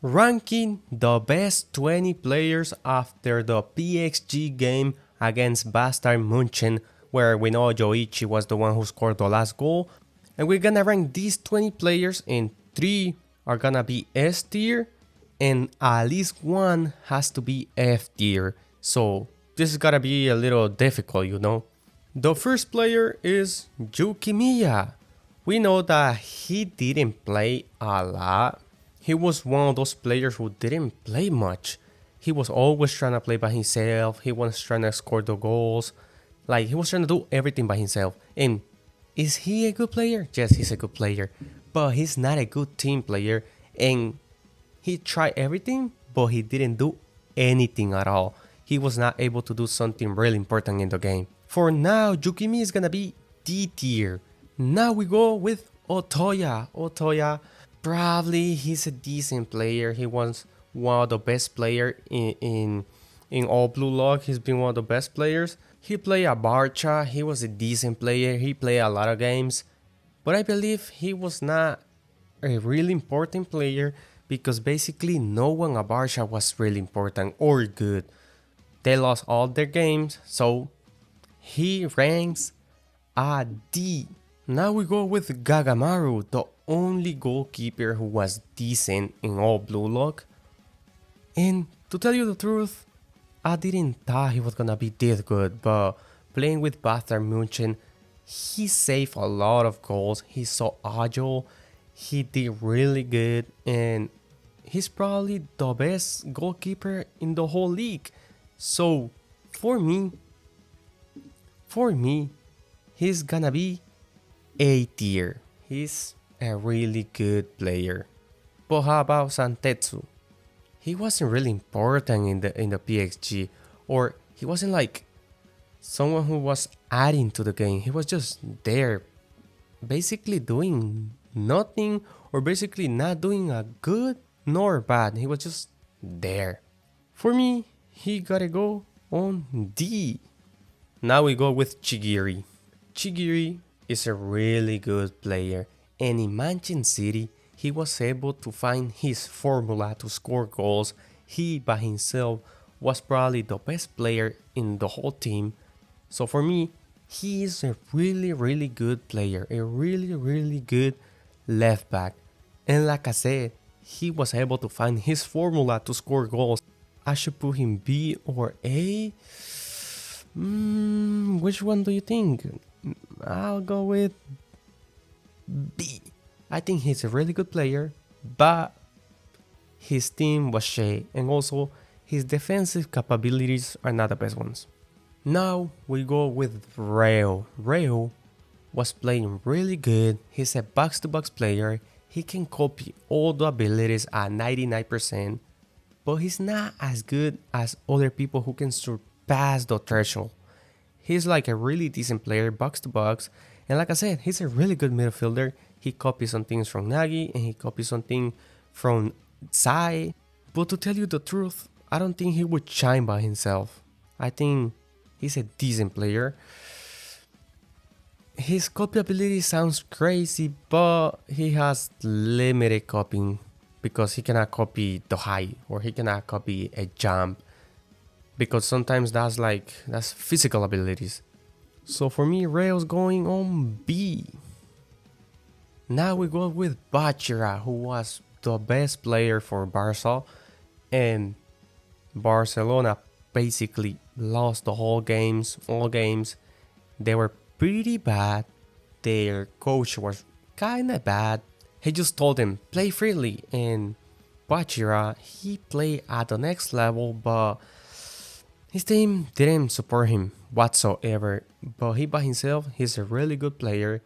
Ranking the best 20 players after the PXG game against Bastard Munchen, where we know Yoichi was the one who scored the last goal. And we're gonna rank these 20 players, and 3 are gonna be S tier, and at least 1 has to be F tier. So this is gonna be a little difficult. The first player is Yuki Miya. We know that he didn't play a lot. He was one of those players who didn't play much. He was always trying to play by himself. He was trying to score the goals. Like, he was trying to do everything by himself. And is he a good player? Yes, he's a good player. But he's not a good team player. And he tried everything, but he didn't do anything at all. He was not able to do something really important in the game. For now, Yukimi is gonna be D tier. Now we go with Otoya. Otoya, probably he's a decent player. He was one of the best players in all Blue Lock. He's been one of the best players. He played at Barca. He was a decent player. He played a lot of games. But I believe he was not a really important player because basically no one at Barca was really important or good. They lost all their games, so he ranks a D. Now we go with Gagamaru, the only goalkeeper who was decent in all Blue Lock. And to tell you the truth, I didn't thought he was gonna be this good, but playing with Bastard Munchen, he saved a lot of goals. He's so agile, he did really good, and he's probably the best goalkeeper in the whole league. So for me, he's gonna be A tier. He's a really good player. But how about Santetsu? He wasn't really important in the PXG, or he wasn't like someone who was adding to the game. He was just there, basically doing nothing, or basically not doing a good nor bad. He was just there. For me, he gotta go on D. Now we go with Chigiri. Chigiri is a really good player, and in Manchester City, he was able to find his formula to score goals. He by himself was probably the best player in the whole team. So for me, he is a really good player, a really good left back. And like I said, he was able to find his formula to score goals. I should put him B or A. Which one do you think? I'll go with B. I think he's a really good player, but his team was shit, and also his defensive capabilities are not the best ones. Now we go with Reo. Reo was playing really good. He's a box-to-box player. He can copy all the abilities at 99%, but he's not as good as other people who can surpass the threshold. He's like a really decent player, box to box, and like I said, he's a really good midfielder. He copies some things from Nagy and he copies something from Sai. But to tell you the truth, I don't think he would shine by himself. I think he's a decent player. His copy ability sounds crazy, but he has limited copying because he cannot copy the height or he cannot copy a jump, because sometimes that's physical abilities. So for me, Rail's going on B. Now we go with Bachira, who was the best player for Barca, and Barcelona basically lost the whole games, all games. They were pretty bad. Their coach was kinda bad. He just told them play freely, and Bachira, he played at the next level, but his team didn't support him whatsoever. But he by himself, he's a really good player.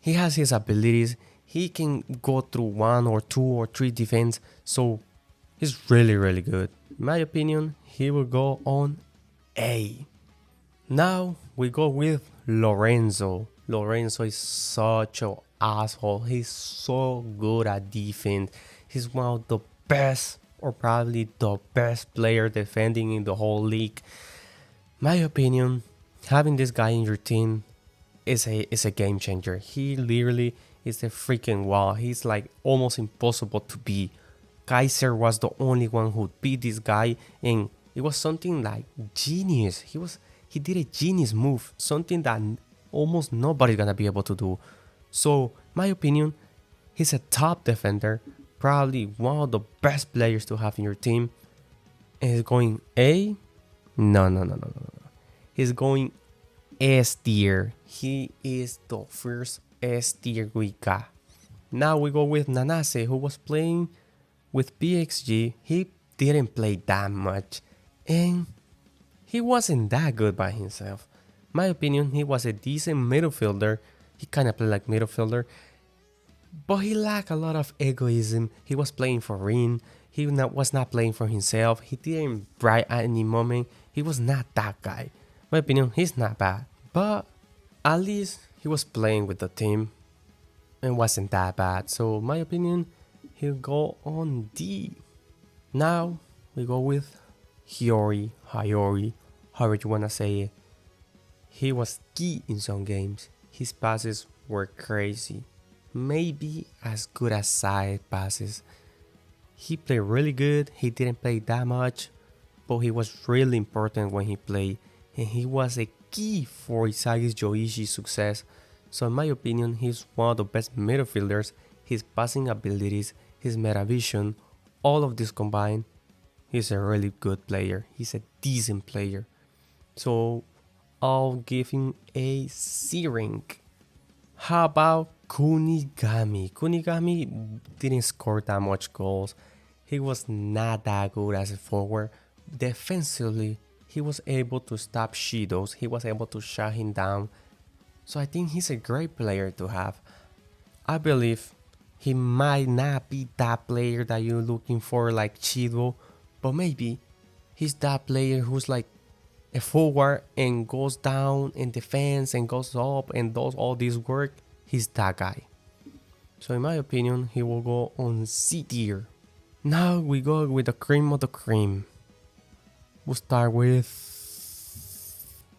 He has his abilities. He can go through 1 or 2 or 3 defense. So he's really good. In my opinion, he will go on A. Now we go with Lorenzo. Lorenzo is such an asshole. He's so good at defense. He's one of the best, or probably the best player defending in the whole league. My opinion, having this guy in your team is a game changer. He literally is a freaking wall. He's like almost impossible to beat. Kaiser was the only one who beat this guy, and it was something like genius. He did a genius move, something that almost nobody's gonna be able to do. So, my opinion, he's a top defender, probably one of the best players to have in your team. And he's going A? No. He's going S tier. He is the first S tier we got. Now we go with Nanase, who was playing with PXG. He didn't play that much, and he wasn't that good by himself. My opinion, he was a decent midfielder. He kind of played like midfielder, but he lacked a lot of egoism. He was playing for Rin. He was not playing for himself. He didn't bright at any moment. He was not that guy. My opinion, he's not bad, but at least he was playing with the team and wasn't that bad. So my opinion, he'll go on D. Now we go with Hyori, however you wanna say it. He was key in some games. His passes were crazy. Maybe as good as side passes. He played really good. He didn't play that much, but he was really important when he played, and he was a key for Isagi's Joishi's success. So in my opinion, he's one of the best midfielders. His passing abilities, his meta vision, all of this combined, he's a really good player. He's a decent player. So I'll give him a C rank. How about Kunigami? Kunigami didn't score that much goals. He was not that good as a forward. Defensively, he was able to stop Shido's. He was able to shut him down. So I think he's a great player to have. I believe he might not be that player that you're looking for like Chido, but maybe he's that player who's like a forward and goes down and defends and goes up and does all this work. He's that guy. So in my opinion, he will go on C tier. Now we go with the cream of the cream. We'll start with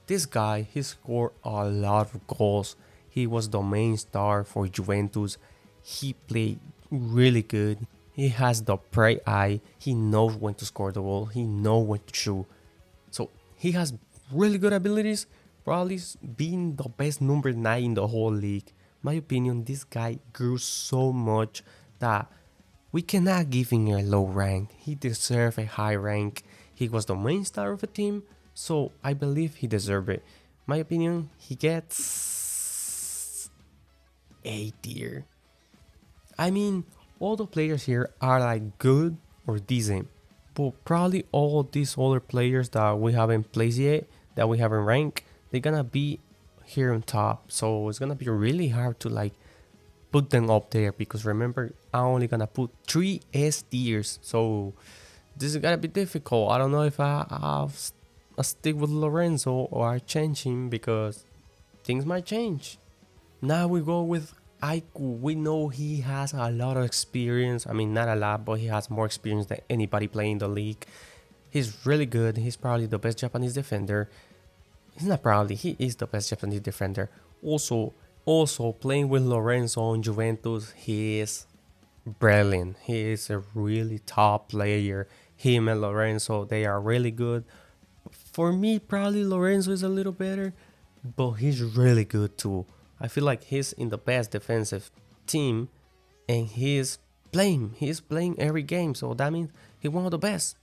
this guy. He scored a lot of goals. He was the main star for Juventus. He played really good. He has the bright eye. He knows when to score the goal. He knows when to shoot. So he has really good abilities. Probably being the best number 9 in the whole league. My opinion, this guy grew so much that we cannot give him a low rank. He deserves a high rank. He was the main star of the team, so I believe he deserved it. My opinion, he gets A tier. I mean, all the players here are like good or decent, but probably all these other players that we haven't placed yet, that we haven't ranked, they're gonna be here on top. So it's gonna be really hard to like put them up there, because remember, I'm only gonna put 3 S tiers, so this is gonna be difficult. I don't know if I'll stick with Lorenzo or I change him, because things might change. Now we go with Aiku. We know he has a lot of experience. I mean, not a lot, but he has more experience than anybody playing the league. He's really good. He's probably the best Japanese defender. He's not probably, he is the best Japanese defender. Also playing with Lorenzo on Juventus, he is brilliant. He is a really top player. Him and Lorenzo, they are really good. For me, probably Lorenzo is a little better, but he's really good too. I feel like he's in the best defensive team, and he's playing every game, so that means he's one of the best.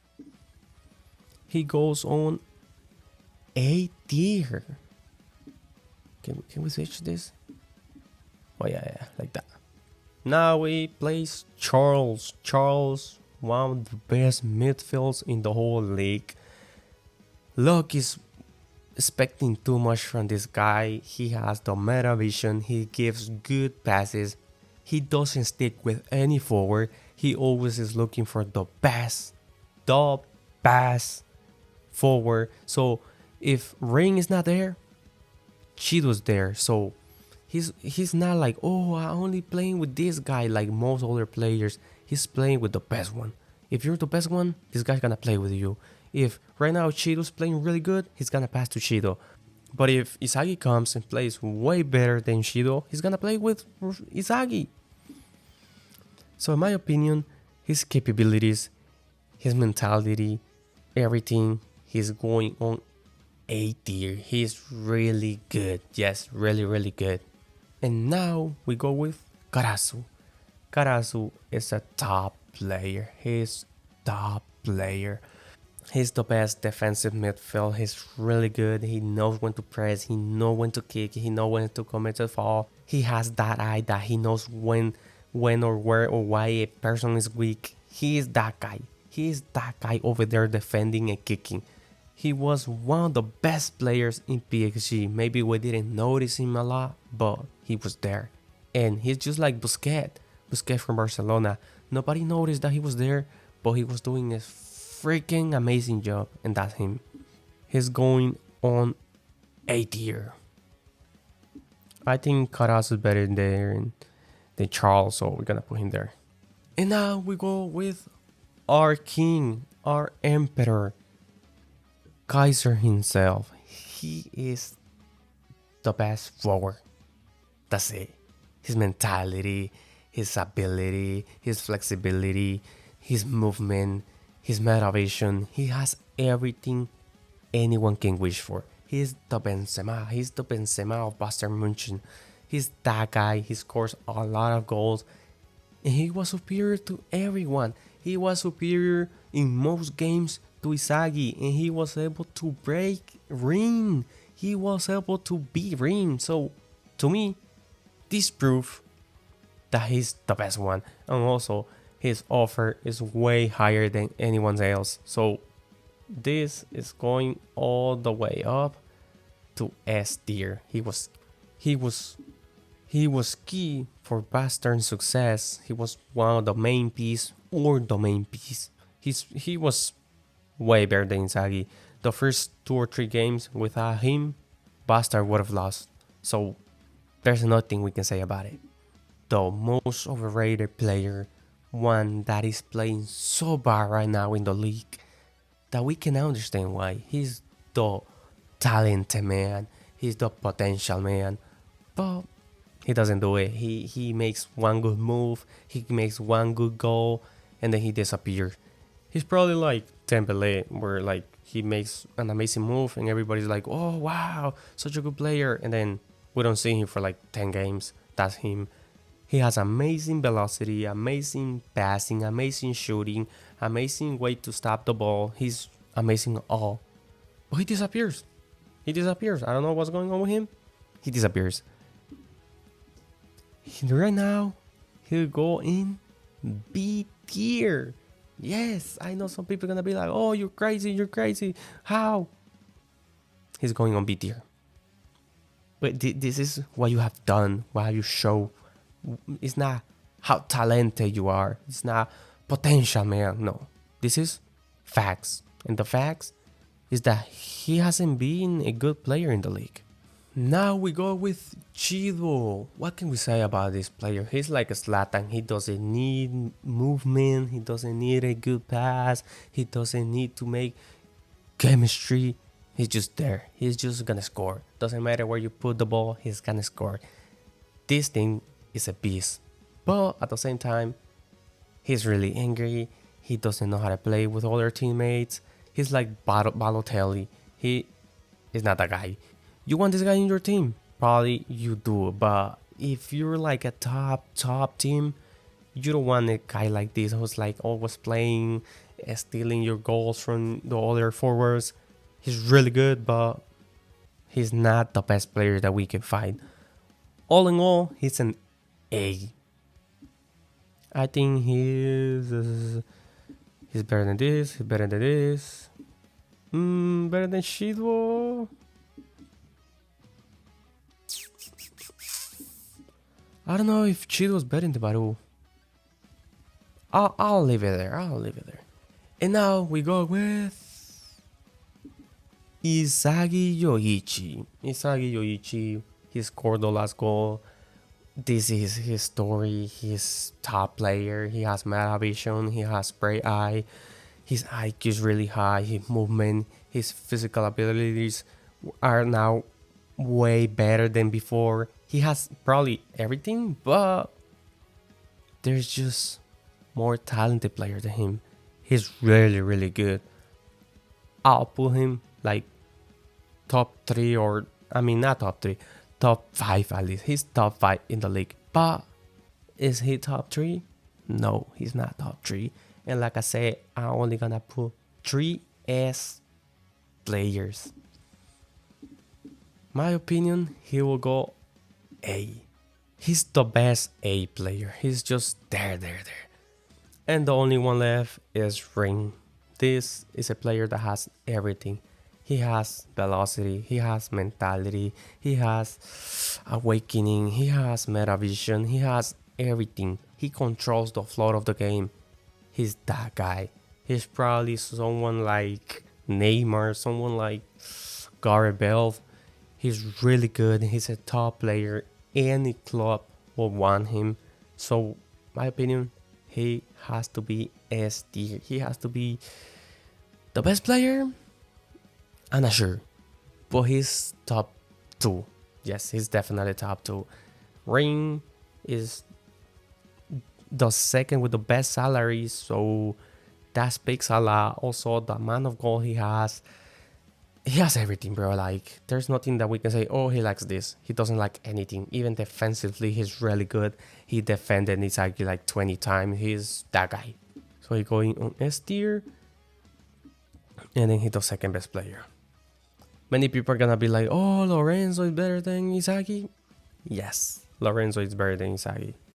He goes on A tier. Can we switch this? Oh yeah, like that. Now we place Charles. Charles, one of the best midfields in the whole league. Luck is expecting too much from this guy. He has the meta vision. He gives good passes. He doesn't stick with any forward. He always is looking for the best forward. So if Ring is not there, Chido's there. So he's not like, oh, I'm only playing with this guy like most other players. He's playing with the best one. If you're the best one, this guy's gonna play with you. If right now Chido's playing really good, he's gonna pass to Chido. But if Isagi comes and plays way better than Chido, he's gonna play with Isagi. So in my opinion, his capabilities, his mentality, everything. He's going on A tier. He's really good. Yes, really, really good. And now we go with Karasu. Karasu is a top player. He's top player. He's the best defensive midfield. He's really good. He knows when to press. He knows when to kick. He knows when to commit a foul. He has that eye that he knows when or where or why a person is weak. He is that guy. He is that guy over there defending and kicking. He was one of the best players in PXG. Maybe we didn't notice him a lot, but he was there. And he's just like Busquets. Busquets from Barcelona. Nobody noticed that he was there, but he was doing a freaking amazing job, and that's him. He's going on A tier. I think Caras is better than Charles, so we're gonna put him there. And now we go with our king, our emperor, Kaiser himself. He is the best forward. That's it. His mentality, his ability, his flexibility, his movement, his motivation. He has everything anyone can wish for. He's the Benzema. He's the Benzema of Bayern München. He's that guy. He scores a lot of goals. And he was superior to everyone. He was superior in most games to Isagi. And he was able to break Ring. He was able to beat Ring. So, to me, this proves that he's the best one. And also, his offer is way higher than anyone else. So, this is going all the way up to S tier. He was key for Bastard's success. He was one of the main piece or the main piece. He was way better than Inzaghi. The first 2 or 3 games without him, Bastard would have lost. So there's nothing we can say about it. The most overrated player, one that is playing so bad right now in the league, that we can understand why. He's the talented man. He's the potential man. But he doesn't do it. He makes one good move. He makes one good goal. And then he disappears. He's probably like Dembele, where like he makes an amazing move and everybody's like, oh wow, such a good player. And then we don't see him for like 10 games. That's him. He has amazing velocity, amazing passing, amazing shooting, amazing way to stop the ball. He's amazing all. But he disappears. He disappears. I don't know what's going on with him. He disappears. Right now, he'll go in B tier. Yes, I know some people are gonna be like, oh, you're crazy. How? He's going on B tier. But this is what you have done, what you show. It's not how talented you are. It's not potential, man. No. This is facts. And the facts is that he hasn't been a good player in the league. Now we go with Chido. What can we say about this player? He's like a Zlatan. He doesn't need movement. He doesn't need a good pass. He doesn't need to make chemistry. He's just there. He's just gonna score. Doesn't matter where you put the ball, he's gonna score. This thing is a beast. But at the same time, he's really angry. He doesn't know how to play with other teammates. He's like Balotelli. He is not that guy. You want this guy in your team? Probably you do. But if you're like a top team, you don't want a guy like this who's like always playing, stealing your goals from the other forwards. He's really good, but he's not the best player that we can find. All in all, he's an A. I think he's better than this. He's better than this. Better than Shido. I don't know if Chido was better than Baru. I'll leave it there. And now we go with Isagi Yoichi. Isagi Yoichi, he scored the last goal. This is his story. He's top player. He has meta vision. He has spray eye. His IQ is really high. His movement, his physical abilities are now way better than before. He has probably everything, but there's just more talented player than him. He's really, really good. I'll put him like top 3, or I mean, not top 3, top 5 at least. He's top 5 in the league. But is he top 3? No, he's not top 3. And like I said, I'm only gonna put 3 S players. My opinion, he will go A. He's the best A player. He's just there. And the only one left is Ring. This is a player that has everything. He has velocity, he has mentality, he has awakening, he has meta vision, he has everything. He controls the flow of the game. He's that guy. He's probably someone like Neymar, someone like Gareth Bale. He's really good. He's a top player. Any club will want him. So, my opinion, he has to be S tier. He has to be the best player. I'm not sure, but he's top 2. Yes, he's definitely top 2. Ring is the second with the best salary, so that speaks a lot. Also, the amount of goal he has everything, bro. Like, there's nothing that we can say, oh, he likes this. He doesn't like anything. Even defensively, he's really good. He defended Inzaghi like 20 times. He's that guy. So he going on S tier, and then he's the second best player. Many people are gonna be like, oh, Lorenzo is better than Inzaghi. Yes, Lorenzo is better than Inzaghi.